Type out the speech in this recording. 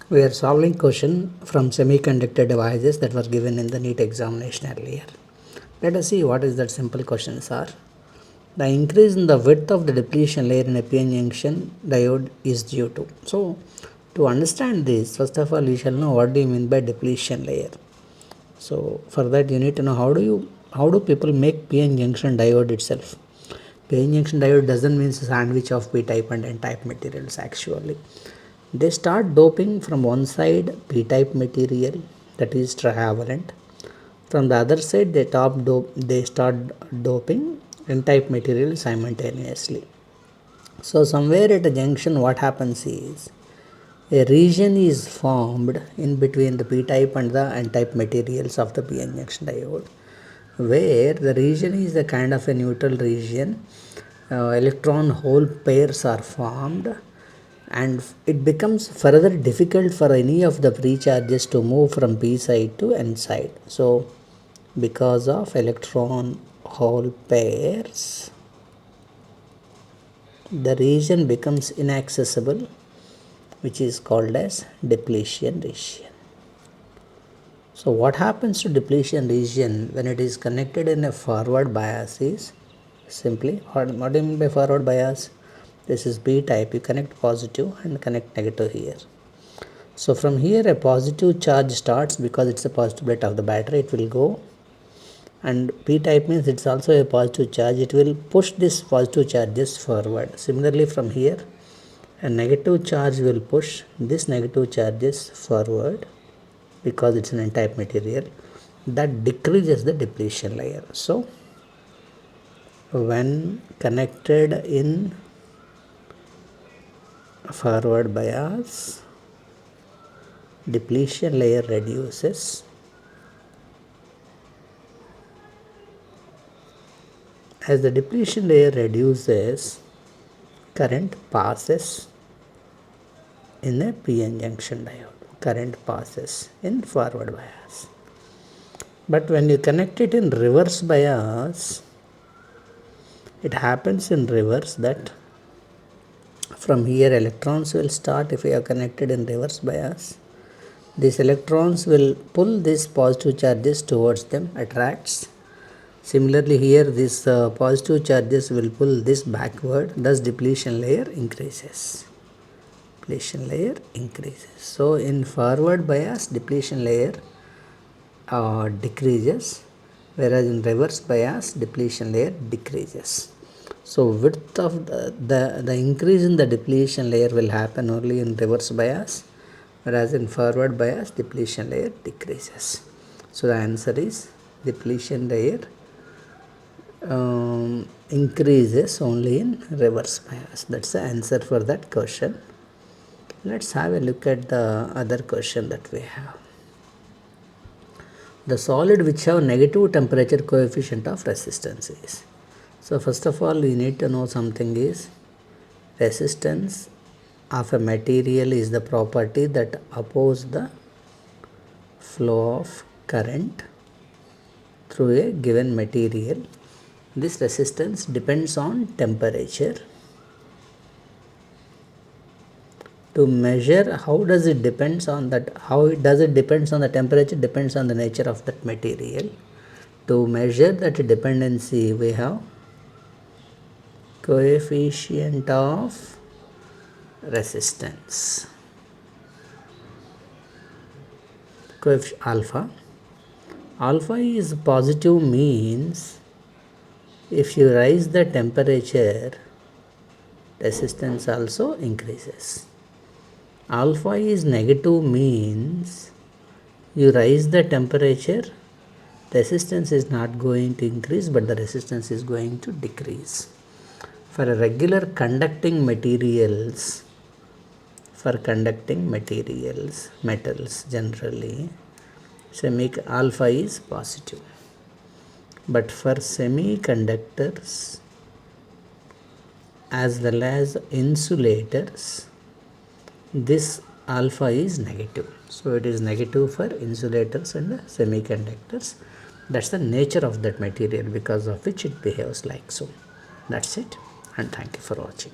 We are solving question from semiconductor devices that was given in the NEET examination earlier. Let us see what is that simple questions are. The increase in the width of the depletion layer in a PN junction diode is due to. So, to understand this, first of all, you shall know what do you mean by depletion layer. So, for that you need to know how do people make PN junction diode itself. PN junction diode doesn't mean a sandwich of p-type and n-type materials actually. They start doping from one side p-type material, that is trivalent. From the other side they start doping n-type material simultaneously. So somewhere at a junction what happens is a region is formed in between the p-type and the n-type materials of the PN junction diode, where the region is a kind of a neutral region. Electron hole pairs are formed, and it becomes further difficult for any of the free charges to move from p side to n side. So because of electron hole pairs, the region becomes inaccessible, which is called as depletion region. So what happens to depletion region when it is connected in a forward bias is simply, what do you mean by forward bias? This is p type, you connect positive and connect negative here. So from here a positive charge starts, because it's a positive plate of the battery, it will go, and p type means it's also a positive charge, it will push this positive charges forward. Similarly from here a negative charge will push this negative charges forward, because it's an n-type material, that decreases the depletion layer. So when connected in forward bias, depletion layer reduces. As the depletion layer reduces, current passes in a PN junction diode. Current passes in forward bias. But when you connect it in reverse bias, it happens in reverse that from here electrons will start. If we are connected in reverse bias, these electrons will pull these positive charges towards them, attracts. Similarly here these positive charges will pull this backward, thus depletion layer increases. Depletion layer increases. So in forward bias depletion layer decreases, whereas in reverse bias depletion layer decreases. So width of the increase in the depletion layer will happen only in reverse bias, whereas in forward bias depletion layer decreases. So the answer is depletion layer increases only in reverse bias. That's the answer for that question. Let's have a look at the other question that we have. The solid which have negative temperature coefficient of resistance is. So first of all we need to know something is resistance of a material is the property that opposes the flow of current through a given material. This resistance depends on temperature. To measure how does it depends on that, how does it depends on the temperature, depends on the nature of that material. To measure that dependency we have coefficient of resistance, coefficient alpha. Alpha is positive, means if you raise the temperature resistance also increases. Alpha is negative, means you raise the temperature, resistance is not going to increase but the resistance is going to decrease. For a regular conducting materials, metals generally, alpha is positive. But for semiconductors as well as insulators, this alpha is negative. So it is negative for insulators and semiconductors. That's the nature of that material, because of which it behaves like so. That's it, and thank you for watching.